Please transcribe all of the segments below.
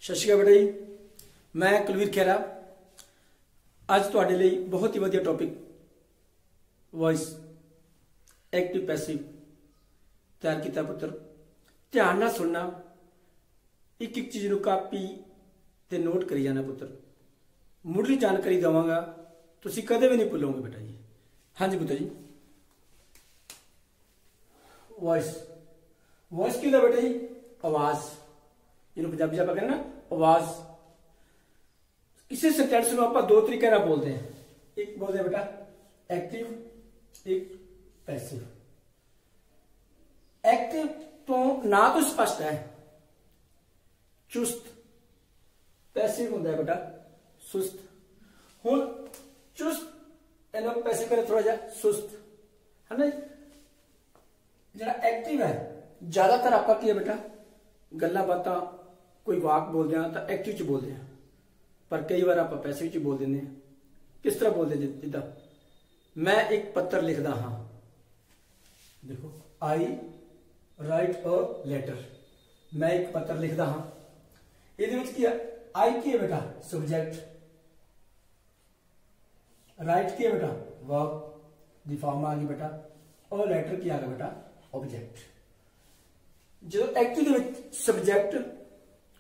सत श्री अकाल बेटा जी, मैं कुलवीर खेरा अज तुहाडे लई बहुत ही वधिया टॉपिक वॉइस एक्टिव पैसिव तैयार किया पुत्र। ध्यान नाल सुनना, एक एक चीज़ नूं कापी ते नोट करी जाना पुत्र। मुढ़ली जानकारी देवांगा, तुसीं कदे भी नहीं भुलोगे बेटा जी। हाँ जी पुत्र जी, वॉइस वॉइस की बेटा जी आवाज़, जिन्होंने पंजाबी आप कहना आवाज। इसी सेंटेंस में आप दो तरीके ना बोलते हैं, एक बोलते हैं बेटा एक्टिव, एक पैसिव। एक्टिव तो ना तो स्पष्ट है चुस्त, पैसिव होता है बेटा सुस्त। हूं चुस्त इन्होंने पैसिव करे थोड़ा जा सुस्त है ना। जरा एक्टिव है ज्यादातर आपका की है बेटा गल्लां बातां कोई वाक बोलते हैं तो एक्टिव च बोलते हैं, पर कई बार आप पैसिव च बोल देंगे। किस तरह बोलते हैं जिदा मैं एक पत्र लिखता हाँ, देखो आई राइट अ लेटर, मैं एक पत्र लिखता हाँ। ये आई की है बेटा सब्जेक्ट, राइट की है बेटा वर्ब दी फॉर्म आ गई बेटा, और लेटर की आ गया बेटा ऑब्जेक्ट। जो एक्टिव के सब्जेक्ट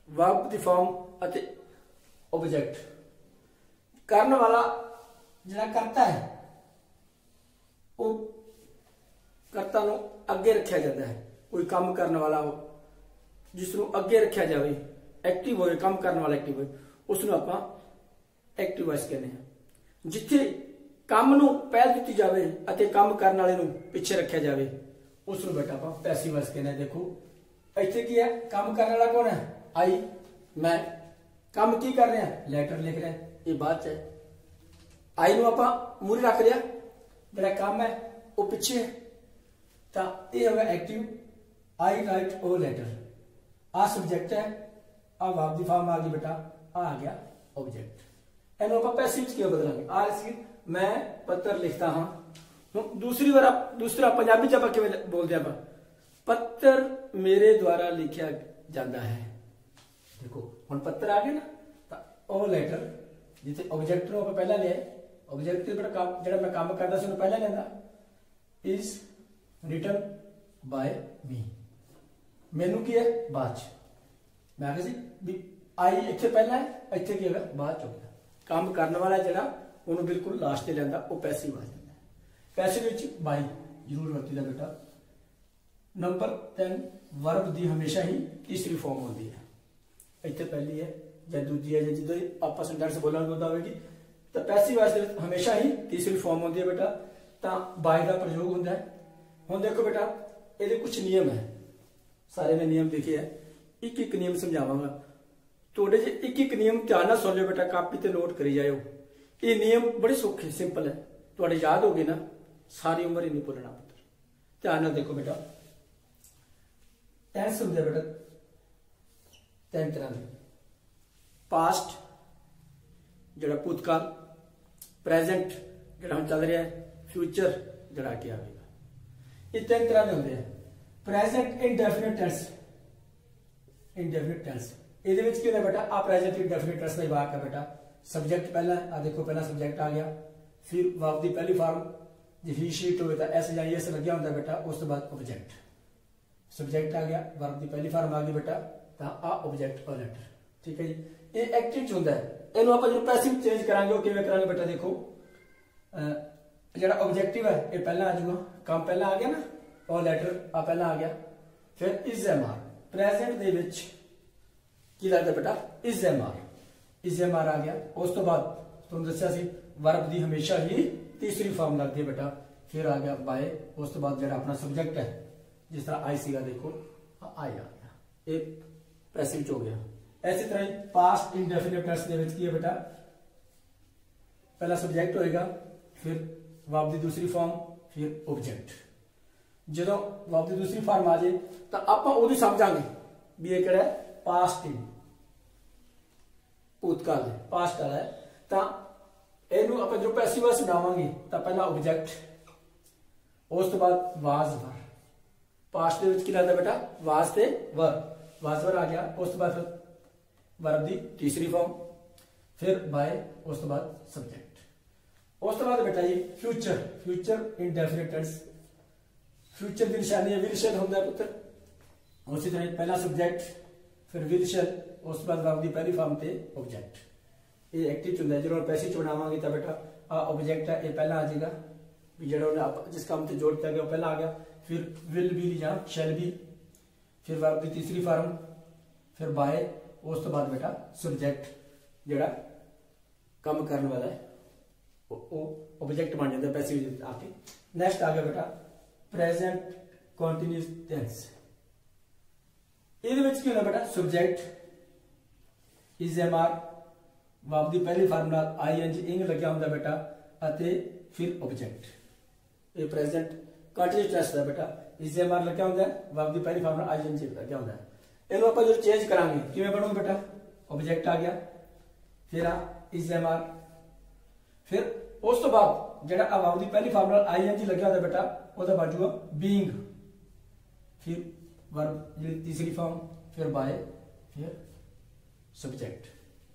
वर्ब दी फॉर्म अते ऑब्जेक्ट, करने वाला जिहड़ा करता है वो करता नूं अगे रखा जाता है। कोई काम करने वाला हो जिसनों अगे रखा जाए, एक्टिव होए, काम करने वाला एक्टिव होए, उसनों आपां एक्टिव वॉइस कहने हैं। जिथे काम नूं पहल दी जाए अते काम करने वाले नूं पिछे रखा जाए, उसनों बेटा आपां पैसिव वॉइस कहने हैं। देखो इत्थे की है, काम करने वाला कौन है आई, मैं काम की कर रहे हैं लेटर लिख रहे हैं, ये बात है। आई नूं आपां मूहरे रख लिया, जिहड़ा काम है वो पिछे है, तो ये होगा एक्टिव। आई राइट ओ लेटर, आ सब्जेक्ट है, आ वर्ब दी फॉर्म आ गई बेटा, आ गया ऑब्जेक्ट। इन्हों आपां पैसिव च क्यों बदलांगे, आ सी मैं पत्र लिखता हाँ। दूसरी बार दूसरा पंजाबी च आपां किवें बोलदे आपां पत्र मेरे द्वारा लिखा जाता है। देखो हुण पत्र आ गया ना, तो ओ लेटर जिथे ऑब्जेक्ट नूं आपां पहला लिया, ऑब्जेक्ट ते बेटा जिहड़ा मैं काम करदा सी उहनूं पहला लैंदा, इज रिटन बाय मी, मैनू की है बाद च। मैं आखिया सी भी आई इत्थे पहला है, इत्थे की है बाद च हो गया। काम करने वाला जिहड़ा उहनूं बिल्कुल लास्ट ते लैंदा, वो पैसिव आ जांदा है। पैसिव विच बाय जरूर वरतीदा बेटा। नंबर 10 वर्ब दी हमेशा ही तीसरी फॉर्म होती है, इतने पहली है या दूजी है, जो आप सेंटेंस बोलना होगी तो पैसिव वॉइस हमेशा ही तीसरी फॉर्म होती है बेटा। तो बाय का प्रयोग होता है। हुण देखो बेटा ये कुछ नियम है, सारे ने नियम देखे है, एक एक नियम समझावांगा थोड़े जे। एक एक नियम ध्यान नाल सुन लो बेटा, कापी ते नोट करी जाओ। ये नियम बड़े सौखे सिंपल है, थोड़े याद हो गए ना सारी उम्र ही नहीं भुलना पुत्र। ध्यान नाल देखो बेटा, टेंस होंगे बेटा 3 तरह के, पास्ट जिहड़ा भूतकाल, प्रेजेंट जिहड़ा हुण चल रहा है, फ्यूचर जिहड़ा अगे आवेगा। ये 3 तरह के होंगे हैं। Present indefinite tense, indefinite tense ये की होता है बेटा, आ प्रेजेंट इंडेफिनिट टेंस का वाक है बेटा। सब्जेक्ट पहला है, आ देखो पहला सब्जेक्ट आ गया, फिर वर्ब की पहली फॉर्म जो ही शीट हो तो एस या एस लग्या होंगे बेटा, उस तो बाद ऑब्जेक्ट, सब्जेक्ट आ गया, वर्ब की पहली फॉर्म आ गई बेटा, तो आ ऑब्जेक्ट और लेटर। ठीक है जी, ये एक्टिव होता है। इन्हों आप जो पैसिव चेंज करांगे किवें करांगे बेटा, देखो जिहड़ा ऑब्जेक्टिव है ये पहला आ जाऊगा, काम पहला आ गया ना, और लेटर आ पहला आ गया। फिर इज एम आर, प्रेजेंट दे विच की लगदा बेटा is am are, is am are आ गया। उस तो बाद तुहानूं दस्सिया सी वर्ब दी हमेशा ही तीसरी फॉर्म लगती है बेटा। फिर आ गया बाय, उस तो बाद जिहड़ा अपना सब्जेक्ट है जिस तरह आई सीगा, देखो आई आ गया, एक पैसिव च हो गया। ऐसी तरह पास्ट इंडेफिनिट टेंस दे विच की है बेटा, पहला सब्जेक्ट होएगा, फिर वर्ब दी दूसरी फॉर्म, फिर ऑब्जेक्ट। जो वर्ब दी दूसरी फॉर्म आ जाए तो आपां ओदी समझांगे भी ये किहड़ा है पास्ट इन, भूतकाल है, पास्ट वाला है। तो इहनूं आपां जो पैसिव वॉइस बनावांगे तो पहला ऑब्जेक्ट, उस तो बाद वाज वर, पास्ट के की लगता बेटा वाज ते वर, वाज वर आ गया। उस तो बाद वर्ब की तीसरी फॉर्म, फिर बाय, उस तो बाद सब्जेक्ट। उस तो बाद बेटा जी future, future indefinite tense, future की निशानी है विल शैल होंगे पुत्र। उसी तरह पहला सब्जेक्ट फिर विल शैल, उस बाद वर्ब की पहली फॉर्म ते ऑब्जेक्ट। ये एक्टिव होंगे जो पैसिव च बनावांगे तो बेटा आ ऑब्जेक्ट है, ये पहला आ जाएगा भी जो जिस काम से जोड़ किया गया पहला आ गया, फिर विल बी या शैल बी, फिर वर्ब की तीसरी फॉर्म, फिर बाय, उस तो बाद बेटा सब्जेक्ट जोड़ा काम करने वाला है वो ऑब्जेक्ट बन जाता है पैसिव आके। नेक्स्ट आ गया बेटा प्रेजेंट कंटिन्यूअस टेंस। ये बेटा subject is am are, verb की पहली फार्मूला आई एन जी इंग लग्या होंगे बेटा, अते फिर ऑब्जेक्ट। ये प्रेजेंट कंटिन्यूअस टेंस है बेटा, इज एम आर लग्या होंगे, वर्ब की पहली फार्मूला आई एन जी लग्या होंगे। इन्हों आप जो चेंज करांगे किवें बनूगा बेटा, ऑब्जेक्ट आ गया, फिर आ इज एम आर, फिर उस तो बाद जो वर्ब की पहली फार्मूला आई एन जी लग्या होंगे बेटा वह बन जाऊगा बीइंग, फिर वर्ब जी तीसरी फॉर्म, फिर बाय, फिर सब्जेक्ट।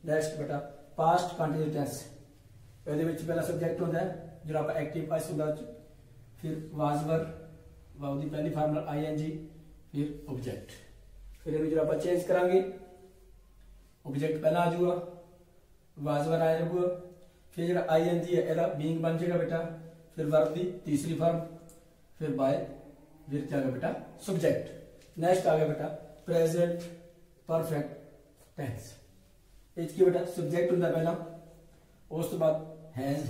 नेक्स्ट बेटा पास्ट कंटिन्यूअस टेंस, ये पहला सब्जेक्ट होता है जो आप एक्टिव वॉइस होंगे, फिर वाज वर, वर्ब की पहली फार्मूला आई एन जी, फिर ऑब्जेक्ट। फिर इन जो आप चेंज करांगे ऑब्जेक्ट पहला आ जाऊगा, वाज वर आया रहूगा, फिर जो आई एन जी है यदा बीइंग बन जाएगा बेटा, फिर वर्ब की तीसरी फॉर्म, फिर बाय, फिर क्या गया बेटा सब्जेक्ट। नेक्स्ट आ गया बेटा प्रेजेंट परफेक्ट टेंस। इसकी बेटा सब्जेक्ट होंगे पहला, उस तो बाद हैज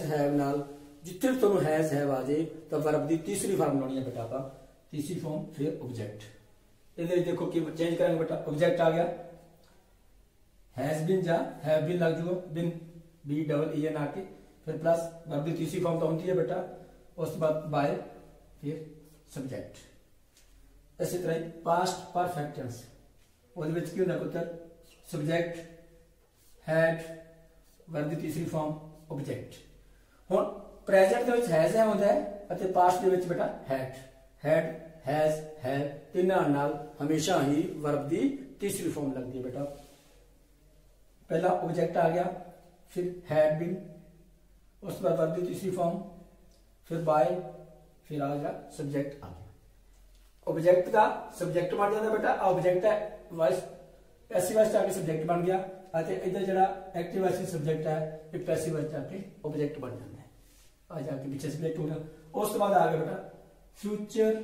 हैव नाल जिथे भी तुहानूं हैज हैव आ जाए तो वर्ब की तीसरी फॉर्म लानी है बेटा, आप तीसरी फॉर्म फिर ऑब्जेक्ट। ये देखो कि चेंज करेंगे बेटा, ऑब्जेक्ट आ गया, हैज बिन जा हैव बिन लग जाऊगा, बिन बी डबल ई एन आके, फिर प्लस वर्ब की तीसरी फॉर्म तो होती है बेटा, उस बाद बाय, फिर सब्जेक्ट। इसी तरह पास्ट परफेक्ट टेंस की होंगे पुत्र सब्जेक्ट हैड, वर्ब की तीसरी फॉर्म ऑब्जेक्ट। हुण प्रेजेंट के हैज है होंदा है, पास्ट के बेटा हैड, हैज हैव तिन्हां नाल हमेशा ही वर्ब की तीसरी फॉर्म लगती है बेटा। पहला ऑब्जेक्ट आ गया, फिर हैड बीन, उस बाद वर्ब की तीसरी फॉर्म, फिर बाय, फिर आ गया सब्जेक्ट आ गया। ऑब्जेक्ट का सब्जेक्ट बन जाता बेटा, ऑब्जेक्ट है वॉइस पैसिव वॉइस आके सब्जेक्ट बन गया, इधर जो एक्टिव वॉइस सब्जेक्ट है ये पैसिव वॉइस आके ऑब्जेक्ट बन जाता है, आ जाके पीछे सब्जेक्ट हो गया। उस बाद आ गया बेटा future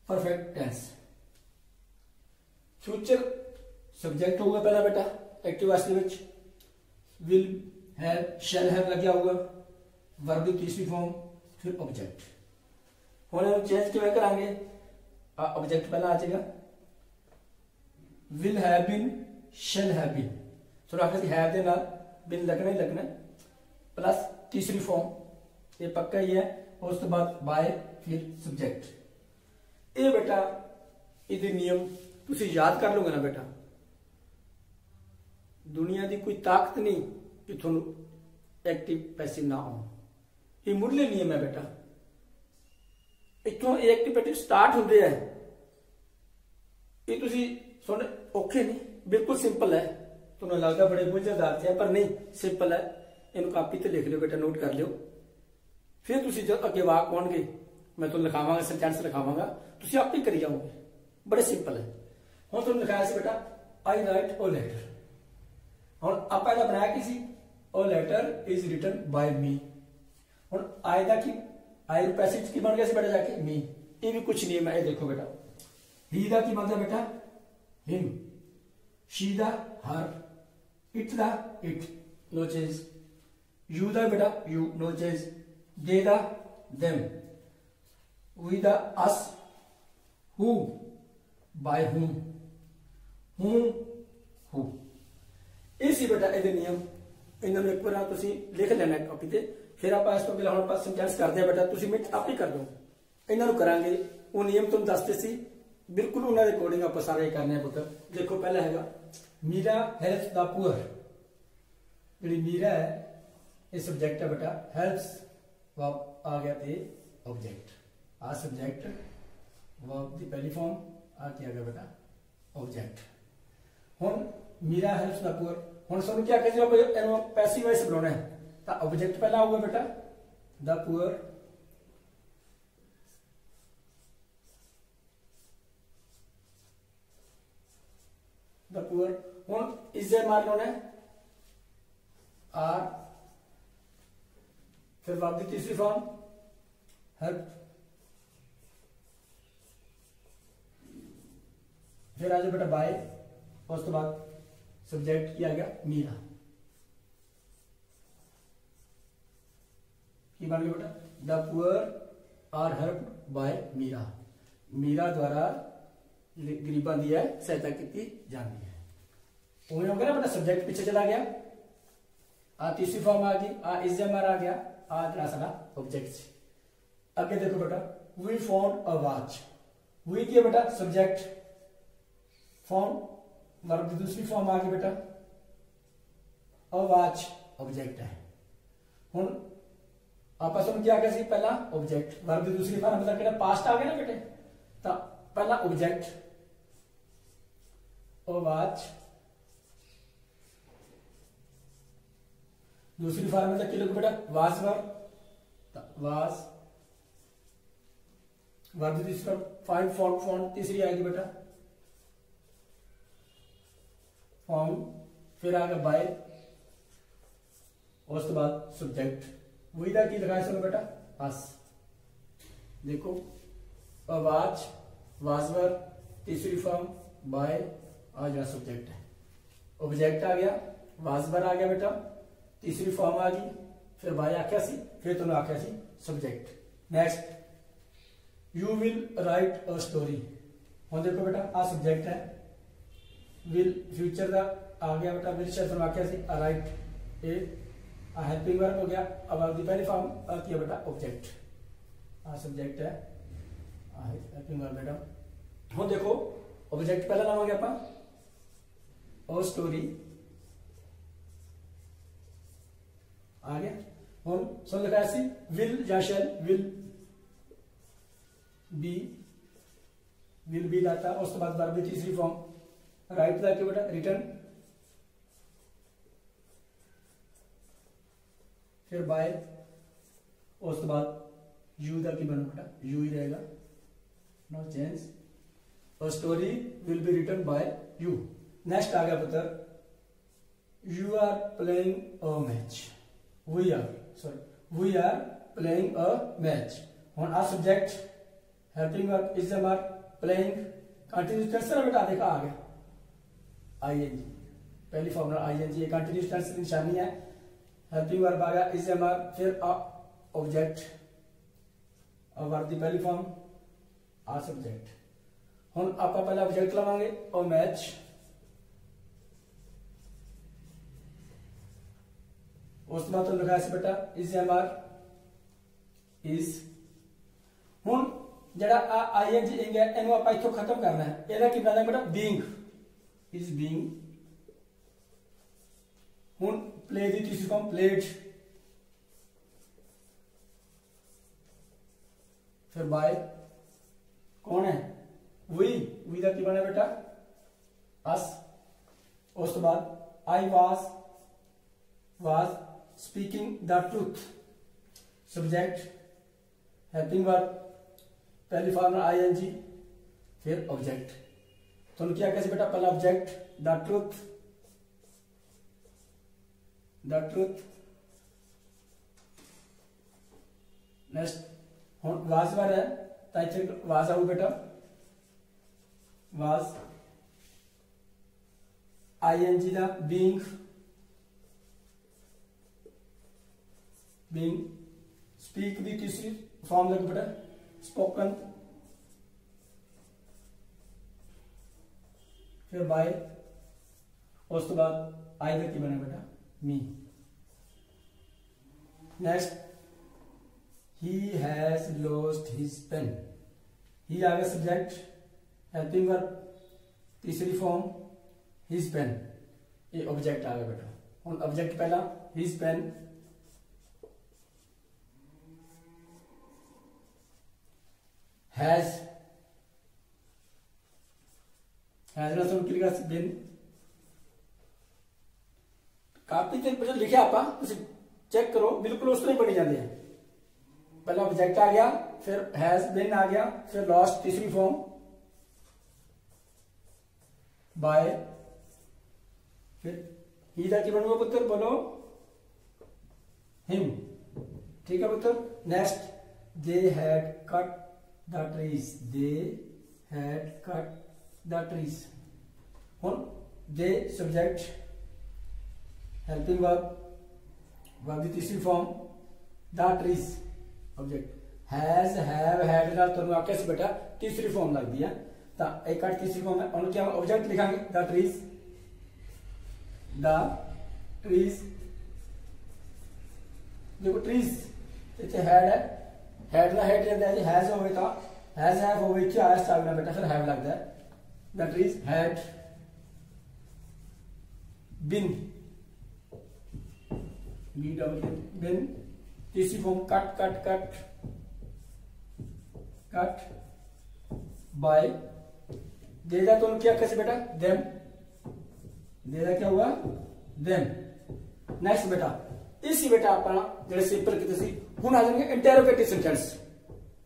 perfect tense. Future subject होगा पहला बेटा एक्टिव वॉइस के विल हैव शैल हैव लग्या होगा, वर्ब की तीसरी फॉर्म, फिर ऑब्जेक्ट। हम चेंज किवें करांगे, ऑब्जेक्ट पहला आ जाएगा, will have been shall have been, तो आखिर हैव दे नाल बिन लगना ही लगना, प्लस तीसरी फॉर्म ये पक्का ही है, उस तो बाद बाय, फिर सब्जेक्ट। ये बेटा ये नियम तुसी याद कर लोगे ना बेटा, दुनिया की कोई ताकत नहीं कि थोनू एक्टिव पैसिव ना हो, ये मुढ़ले नियम है बेटा। इतों एक्टिविटी स्टार्ट होंगे है, ये तुसी सुन औखे नहीं, बिल्कुल सिंपल है। तुम्हें लगता बड़े गुंझलदार थे पर नहीं, सिंपल है। इन कापी ते लिख लो बेटा, नोट कर लो, फिर तुसी जो अगे वाक आउणगे मैं तुम लिखावांगा, सेंटेंस लिखावांगा, तुसी आप ही करी जाओगे, बड़े सिंपल है। हुण तुम लिखाया से बेटा आई राइट ओ लेटर, हुण आप बनाया कि ओ letter is written by me. हुण आई दा की आई पैसिव की बन गया बेटा जाके मी, ये भी कुछ नहीं है। देखो बेटा ही दा की बनता बेटा हिम, शी दा हर, इट दा इट, नो चेंज। यू दा बेटा यू, नो चेंज। दे दा देम, वी दा अस, हु बाय हुम, हु। इसी बेटा ये नियम इन्होंने एक बार तुसी लिख लेना कॉपी ते, फिर आप इस तो पहले हम सेंटेंस करते हैं बेटा, तुसी मिनट आप ही कर दो, इन्होंने करांगे वो नियम तुम दसते सी, बिल्कुल उन्होंने अकॉर्डिंग आप सारे करने पुत्र। देखो पहला है मीरा हेल्प्स द पुअर, जी मीरा है ये सब्जेक्ट है बेटा, हेल्प्स वर्ब आ गया थे ऑब्जेक्ट, आ सब्जेक्ट वर्ब की पहली फॉर्म आ क्या गया बेटा ऑब्जेक्ट। हुण मीरा हेल्प्स द पुअर, हुण सानू क्या कह जो पैसिव वॉइस बुलाना है तो ऑब्जेक्ट पहला आऊगा बेटा द पुअर, द पुअर। हुण इज ए मार लाना है आर, फिर वर्ब की तीसरी फॉर्म हेल्प, फिर आ जाओ बेटा बाय, उस तो बाद सब्जेक्ट किया गया मीरा, की बन गया बेटा the poor are helped by Meera, Meera द्वारा गरीबां दी सहायता की जाती है। उन्हें हो गया ना बेटा सब्जेक्ट पीछे चला गया, आ तीसरी फॉर्म आ गई, आ इज एमआर आ गया, आ जरा सारा ऑब्जेक्ट। आगे देखो बेटा we found a watch, we की बेटा सब्जेक्ट, फाउंड वर्ब की दूसरी फॉर्म आ गई बेटा, अ वॉच ऑब्जेक्ट है। हुण आपस में क्या कैसी पहला ऑब्जेक्ट, वर्ब की दूसरी फॉर्म मतलब केड़ा पास्ट आ गया ना बेटे, तो पहला ऑब्जेक्ट अ वॉच, दूसरी फॉर्म मतलब कि बेटा वाज वर्ब, वाज वर्ब की तीसरी फाइंड फाउंड, फाउंड तीसरी आएगी बेटा फाउंड, फिर आ गया बाय, उसके बाद सब्जेक्ट वही था की लगाए सुनो बेटा अस। देखो वाच वाजवर तीसरी फॉर्म बाय, आ गया सब्जेक्ट है, ऑब्जेक्ट आ गया, वाजवर आ गया बेटा, तीसरी फॉर्म आ गई, फिर बाय आख्या सी, फिर तुमने आख्या सी subject. Next you will write a story, हम देखो बेटा आ सब्जेक्ट है, विल फ्यूचर का आ गया बेटा, विल शब्द आख्या सी राइट ए, हेल्पिंग वर्ब हो गया, अब आपकी पहली फॉर्म आती है बेटा ऑब्जेक्ट, आ सब्जेक्ट है, हेल्पिंग वर्ब बेटा। हम देखो ऑब्जेक्ट पहला लावांगे अपन अ स्टोरी आ गया, हम समझ लिखा ऐसी विल या शैल, विल बी लाता, उसके बाद वर्ब की तीसरी फॉर्म राइट लाके बेटा रिटर्न, फिर बाय, उसके बाद यू दा की बना बेटा यू ही रहेगा, no change, a story will be written by you. Next आ गया पुत्र you are playing a match, we are playing a match. हुण आ subject helping verb is am are, playing continuous tense है बेटा, देखा आ गया आईएनजी, पहली फॉर्मूला आईएनजी कंटिन्यूस टेंस की निशानी है, हेल्पिंग वर्ब आ गया इज एम आर, फिर ऑब्जेक्ट, वर्ब की पहली फॉर्म आ सब्जेक्ट। हुण आप पहले ऑब्जेक्ट लवांगे अ मैच, उस बाद तो लिखा है बेटा इज एम आर इज। हुण जड़ा आईएनजी इंग है इनू आप इथों खत्म करना है, ਇਹਦਾ ਕੀ ਬਣਦਾ बेटा बीइंग, इज बीइंग। हुण प्ले दी तीसरी फॉर्म प्लेड, फिर बाय, कौन है वी दा की बना बेटा अस, उसके बाद I was speaking the truth, subject helping verb पहली फॉर्म आईएनजी, फिर ऑब्जेक्ट। तो क्या कैसे बेटा पहला ऑब्जेक्ट द ट्रूथ, नेक्स्ट हुण वाज बार है तो इथे वाज आऊ बेटा, वाज आईएनजी दा बीइंग, स्पीक दी तीसरी फॉर्म लग बेटा स्पोकन, फिर बाय, उसके बाद आई की बने बेटा me. Next he has lost his pen, he आ गया सब्जेक्ट, हेल्पिंग वर्ब तीसरी फॉर्म हिज पेन, ये ऑब्जेक्ट आ गया बेटा। हुण ऑब्जेक्ट पहला हिज पेन, हैज हैज ना तुम लिखा बिन कापी ते जो लिखा आप चेक करो बिल्कुल उस तरह ही बनी जाते हैं। पहला ऑब्जेक्ट आ गया, फिर हैज बिन आ गया, फिर लास्ट तीसरी फॉर्म बाय, फिर ही का की बनूंगा पुत्र, बोलो हिम। ठीक है पुत्र। Next, they had cut the trees, they had cut the trees. हुन दे सब्जेक्ट, हेल्पिंग वर्ब की तीसरी form, the trees object, has have had ना तुम आके से बेटा तीसरी फॉर्म लगती है, तो एक तीसरी फॉर्म है और क्या ऑब्जेक्ट लिखांगे द ट्रीज, द ट्रीज। देखो ट्रीज इतने हैड है, हैड ना हैड रहता है, हैज होवे तो हैज हैव होवे क्या है स्टार्ट में बेटा फिर हैव लगता है, the trees had been, B double been. तीसरी form cut cut cut cut by, देगा तो क्या कैसे बेटा देम, देगा क्या हुआ देम। नेक्स्ट बेटा इसी बेटा अपना जो सिंपल की सी हुन आ जाएंगे इंटरोगेटिव सेंटेंस,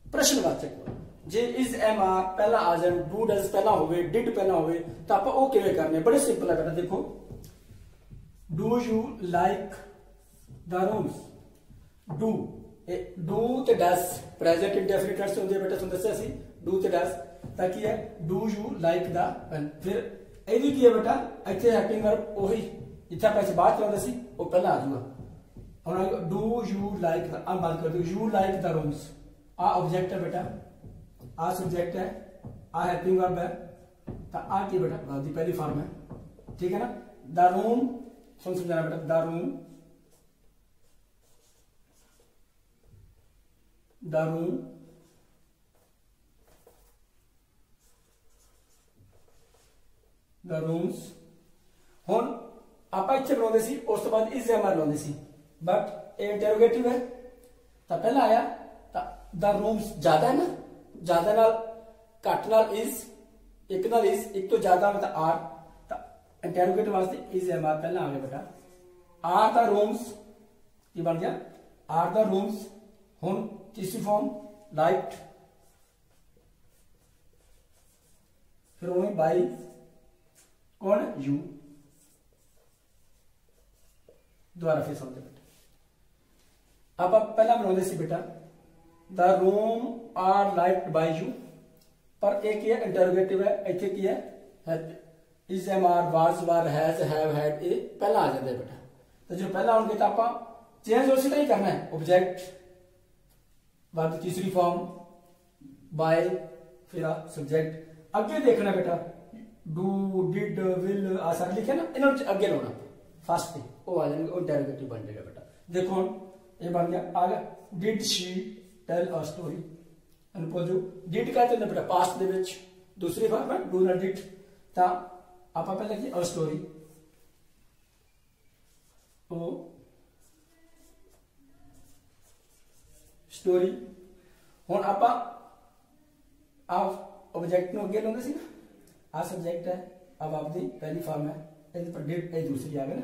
प्रश्नवाचक जे इज एम आर पहला आ जाए, डू डज पहला होवे, डिड पहला होवे, तो आप वो किवें करने, बड़े सिंपल है बेटा। देखो do you like the rooms, do ते डज प्रेजेंट इंडेफिनिट टेंस होंगे बेटा, तुम दस्या सी डू ते डज, ताकि है do you like the pen. फिर यदि की है बेटा इतने हेल्पिंग वर्ब वही जितना पैसे बात करते सी वो पहला आ जाऊगा, और डू यू लाइक द, अब बात कर do you like the rooms, आ ऑब्जेक्ट है बेटा, आ सब्जेक्ट है, आ हेल्पिंग वर्ब है, तो आ की बेटा वर्ब की पहली फॉर्म है। ठीक है ना। द रूम सुन समझाना बेटा, the room, the room, the rooms. हुन आप इतने बनाते सी, उस तो बाद इज एम आर लाते सी, बट इंटरोगेटिव है तो पहला आया, द रूम्स ज्यादा है ना, ज्यादा नाल घट नाल इज, एक नाल इज, एक तो ज्यादा मतलब आर, तो इंटरोगेटिव वास्ते इज एम आर पहला आ गया बेटा। आर द रूम्स ये बन गया आर द रूम्स। हुन तीसरी फॉर्म लाइक्ड, फिर वही बाई, कौन यू, दोबारा फिर समझे बेटा। अब आप पहला बनाते सी बेटा the room are liked by you, पर एक ये इंटरोगेटिव है, इतने की है is am are was were has have had, ये पहला आ जाता है बेटा। तो जो पहला होंगे तो आप चेंज उसी तरह ही करना है, ऑब्जेक्ट वर्ब तीसरी फॉर्म बाय, फिर सब्जेक्ट अगे देखना बेटा, डू डिड विल आ सारे लिखे ना, इन्होंने अगे लाना फर्स्ट पे वो आ जाएंगे, वो इंटरोगेटिव बन जाएगा बेटा। देखो ये बन गया आ गया did she tell a story, अनुपल जो डिड कहते हैं बेटा पास्ट दे विच दूसरी फॉर्म है डू नॉट डिड, ता आप पहले लिखिए अ स्टोरी, ओ स्टोरी। हुन आप ऑब्जेक्ट नो अगे लाते सी ना, आ सब्जेक्ट है, अब आपकी पहली फॉर्म है, इस पर डिड ए दूसरी आ गई ना,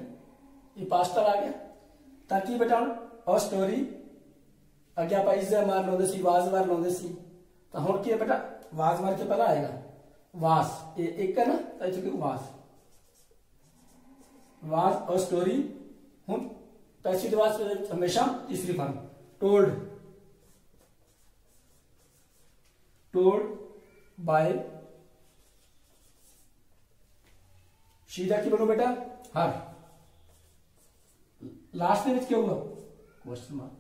ये पास्ट आ गया, ताकि बेटा अ स्टोरी अगे आप इज मार लाते सी, वाज वार लाते सी, तो हुन की है बेटा वाज मार के पहला आएगा वास, ये एक है ना, तो इसे वास, वाज अ स्टोरी। हुन पैसिव वास हमेशा तीसरी फॉर्म टोल्ड, टोल्ड बाय शीदा की बोलो बेटा हर, लास्ट में क्या हुआ क्वेश्चन मार्क,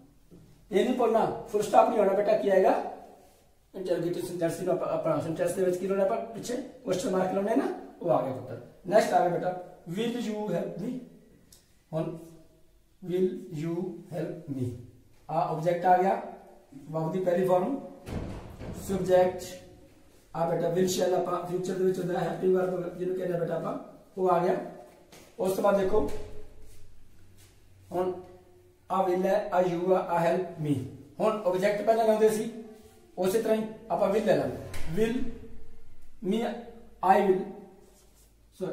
ये नहीं पढ़ना, फुल स्टॉप नहीं होना बेटा, क्या आएगा इंटरोगेटिव सेंटेंस में अपना सेंटेंस दे विच की लोना पर पीछे क्वेश्चन मार्क लोने ना, वो आ गया पुत्र। नेक्स्ट आ गया बेटा विल यू हेल्प मी, हुन विल यू हेल्प मी, आ ऑब्जेक्ट आ गया, वर्ब दी पहली फॉर्म सब्जेक्ट आ बेटा विल शैल आप फ्यूचर दे विच होंदा है, हेल्पिंग वर्ब जिन्हों कहना बेटा आप वो आ गया। उस बाद देखो हुन आ विल है, आ यू आ हेल्प मी, हुन ऑब्जेक्ट पहले लाते सी उसी तरह ही आप विल ले लेंगे, will me I will, so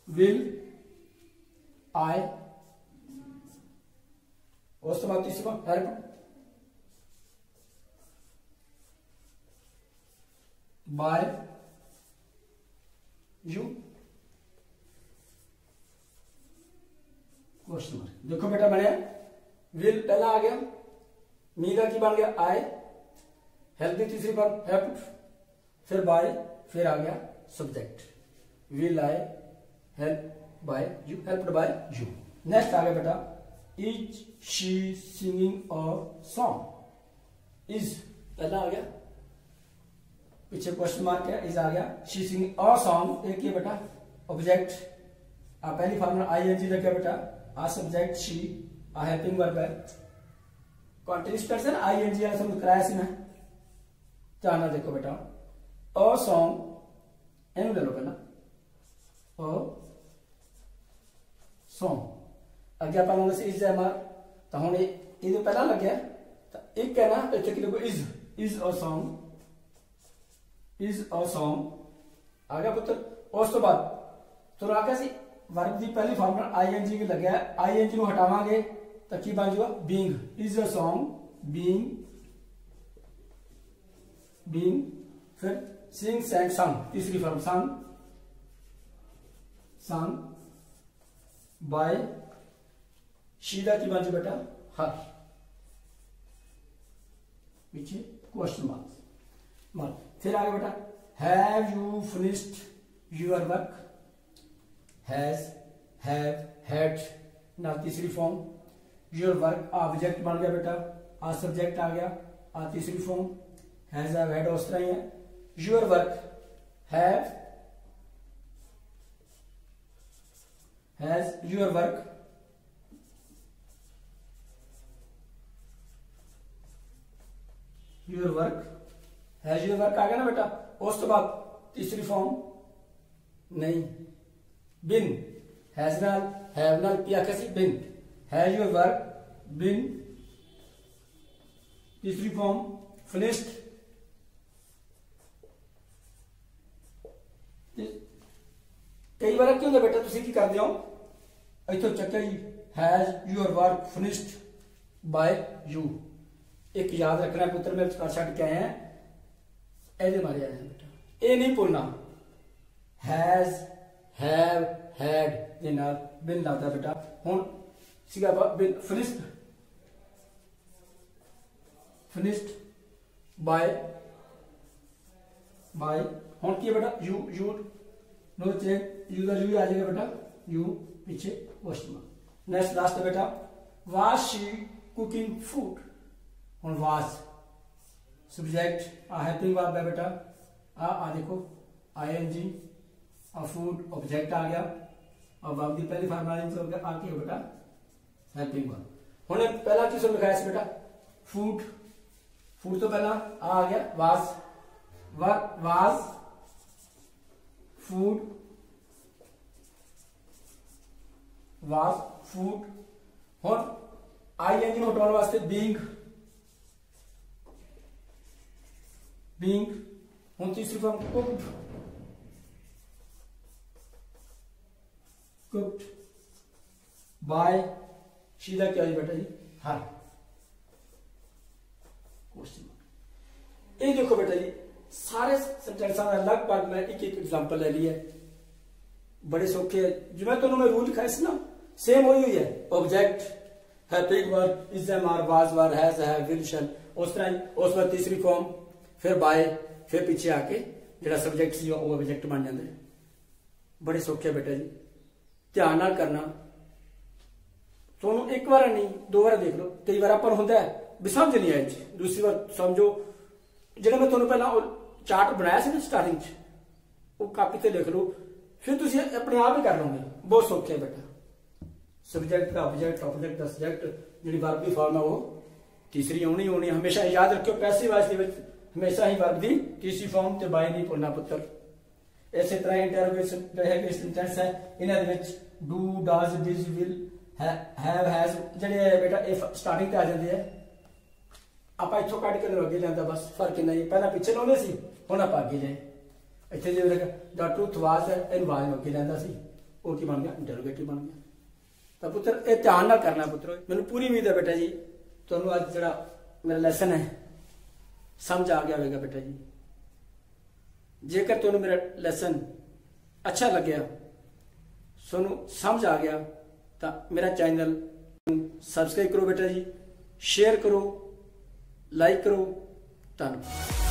will I, उस तो बाद तीसरी form help by you question mark. देखो बेटा बने विल पहला आ गया, मी का की बन गया आई, हेल्प की तीसरी फॉर्म हेल्प, फिर बाय, फिर आ गया subject will I help by you, helped by you. Next आ गया बेटा is she singing a song, is पहला आ गया, पीछे क्वेश्चन मार्क है, इज आ गया, शी सिंगिंग अ सॉन्ग एक ही बेटा ऑब्जेक्ट, पहली फॉर्म में आई एन जी लग गया बेटा, आ सब्जेक्ट शी, आ हेल्पिंग वर्ब है, continuous person I N G समझ कराया सी मैं, ध्यान देखो बेटा अ सॉन्ग एनू ले लो पहला अ सॉन्ग अगे आप लोगों इज है मार तो हम ये पहला लग गया तो एक है ना इतने कि देखो is a song, is a song आ गया पुत्र। उस तो बाद तो आगे सी वर्ब की पहली फॉर्म आई एन जी की लगे, आई एन जी को हटावांगे तो की बन जाएगा being, is a song being, being, फिर सिंग सैंग संग तीसरी फॉर्म संग, संग बाय शीदा की बन जाए बेटा हर, पीछे क्वेश्चन मार्क। फिर आगे बेटा have you finished your work, has, have, had, ना तीसरी फॉर्म योर वर्क ऑब्जेक्ट बन गया बेटा, आ सब्जेक्ट आ गया, आ तीसरी फॉर्म हैज हैव हैड उस तरह ही है, your work have, has your work, your work, has your work आ गया ना बेटा। उस तो बाद तीसरी फॉर्म नहीं, बिन, हैज नाल हैव नाल पिया कैसी बिन, हैज योर वर्क बिन, तीसरी फॉर्म फिनिश्ड, कई बार क्यों बेटा तुम की करते हो इथों चक्कर जी has your work finished by you, एक याद रखना पुत्र में छट के आए हैं ऐसे मारे आए हैं बेटा, ये नहीं भूलना हैज हैव हैड ये नाल बिन लाता बेटा। हुण सीगा been finished, finished by, by हुण की बेटा you, you know check you दा यू आ जाएगा बेटा, यू पीछे क्वेश्चन मार्क। नेक्स्ट लास्ट है बेटा वाज शी कुकिंग फूड, हुण वाज सब्जेक्ट आ हेल्पिंग वर्ब है बेटा, आ देखो आई एन जी, आ फूड ऑब्जेक्ट आ गया और वर्ब की पहली फॉर्म आ गया बेटा हेल्पिंग वर्ब। हुण पहला किस लिखाया सी बेटा फूड, फूड तो पहला आ गया was, was food, was food, हुण आई एन जी हटाने वास्ते बीइंग, बीइंग, हुण तीसरी फॉर्म कुक्ड, कुक्ड बाय शीदा क्या है बेटा जी हर, क्वेश्चन ये देखो बेटा जी सारे सेंटेंसा का लगभग मैं एक एक एग्जांपल ले लिया, बड़े सौखे जो मैं तुम्हें रूल लिखा है ना सेम वही हुई है, object helping verb is am are was were has have will shall उस तरह उस बार तीसरी फॉर्म फिर बाय फिर पीछे आके जो सब्जेक्ट सी वो ऑब्जेक्ट बन जाते हैं, बड़े सौखे बेटा जी ध्यान नाल करना, तुम एक बार नहीं दो बार देख लो, कई बार अपन होंगे भी समझ नहीं आई, दूसरी बार समझो जो मैं तुम्हें पहला चार्ट बनाया से ना स्टार्टिंग वो कापी से लिख लो, फिर तुम अपने आप ही कर लोगे, बहुत सौखे बेटा। सब्जेक्ट का ऑब्जेक्ट, ऑब्जेक्ट का सब्जेक्ट, जी वर्ब की फॉर्म है वो तीसरी आनी होनी, हमेशा याद रखियो पैसिव वॉइस के हमेशा ही वर्ब की तीसरी फॉर्म ते बाय नहीं भूलना पुत्र। इसी तरह इंटरोगेटिव सेंटेंस है इन्हां do does did will have has ਜਿਹੜੇ बेटा ਇਹ स्टार्टिंग ਤੇ आ ਜਾਂਦੇ ਆ, ਆਪਾਂ ਇੱਥੋਂ ਕੱਢ ਕੇ ਅਗੇ ਜਾਂਦਾ, बस फर्क नहीं, पहला पीछे लाने सी हुण आप अगे जाए ਇੱਥੇ ਜੇ ਦ ਟਰੂਥ ਵਾਸ ਹੈ, ਇਹਨੂੰ ਆਵਾਜ਼ ਨੂੰ ਅੱਗੇ ਲੈਂਦਾ ਸੀ, ਉਹ ਕੀ ਬਣ ਗਿਆ, ਇੰਟਰੋਗੇਟਿਵ ਬਣ ਗਿਆ। ਤਾਂ ਪੁੱਤਰ ਇਹ ਧਿਆਨ ਨਾਲ ਕਰਨਾ ਪੁੱਤਰੋ। ਮੈਨੂੰ ਪੂਰੀ ਉਮੀਦ ਹੈ ਬੇਟਾ ਜੀ ਤੁਹਾਨੂੰ ਅੱਜ ਜਿਹੜਾ ਮੇਰਾ ਲੈਸਨ ਹੈ समझ आ गया होगा बेटा जी। जेकर तुहानू मेरा लेसन अच्छा लग्या, सोनू समझ आ गया, तो मेरा चैनल सबसक्राइब करो बेटा जी, शेयर करो, लाइक करो। धन्यवाद।